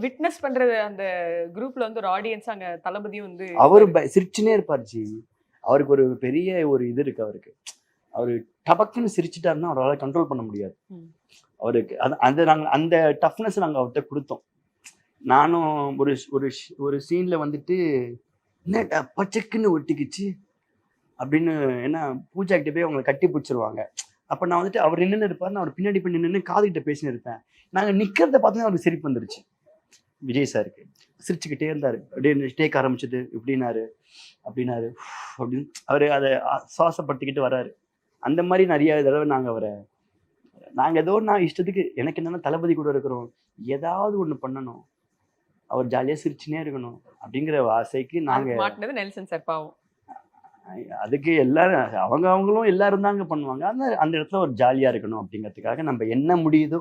Witness பண்றது அந்த குரூப்ல வந்து ஒரு ஆடியன்ஸ் அங்க தளபதியும் வந்து அவரு சிரிச்சுனே இருப்பார் ஜி. அவருக்கு ஒரு பெரிய ஒரு இது இருக்கு அவருக்கு. அவரு டபக்குன்னு சிரிச்சுட்டாருன்னா அவரால் கண்ட்ரோல் பண்ண முடியாது. அவருக்கு அந்த நாங்கள் அந்த டஃப்னஸ் நாங்கள் அவர்கிட்ட கொடுத்தோம். நானும் ஒரு ஒரு ஒரு சீன்ல வந்துட்டு என்ன பச்சைக்குன்னு ஒட்டிக்கிச்சு அப்படின்னு, ஏன்னா பூஜா கிட்ட போய் அவங்களை கட்டி பிடிச்சிருவாங்க. அப்போ நான் வந்துட்டு அவர் நின்று இருப்பார், நான் அவர் பின்னாடி போய் நின்று காதுகிட்ட பேசினு இருப்பேன். நாங்கள் நிற்கிறத பார்த்து அவருக்கு சிரிப்பு வந்துருச்சு. விஜய் சாருக்கு சிரிச்சுக்கிட்டே இருந்தார். அப்படியே டேக் ஆரம்பிச்சது இப்படின்னாரு அப்படின்னாரு அப்படின்னு அவர் அதை சுவாசப்படுத்திக்கிட்டு வர்றாரு. அந்த மாதிரி நிறைய தடவை நாங்கள் ஏதோ நான் இஷ்டத்துக்கு எனக்கு என்னன்னா தளபதி கூட இருக்கிறோம், ஏதாவது ஒன்று பண்ணணும், அவர் ஜாலியாக சிரிச்சுனே இருக்கணும் அப்படிங்கிற ஆசைக்கு நாங்கள் மாட்டினது நெல்சன் சார் பாவம். அதுக்கு எல்லாரும் அவங்களும் எல்லாரும் தாங்க பண்ணுவாங்க. அந்த இடத்துல ஒரு ஜாலியாக இருக்கணும் அப்படிங்கிறதுக்காக நம்ம என்ன முடியுதோ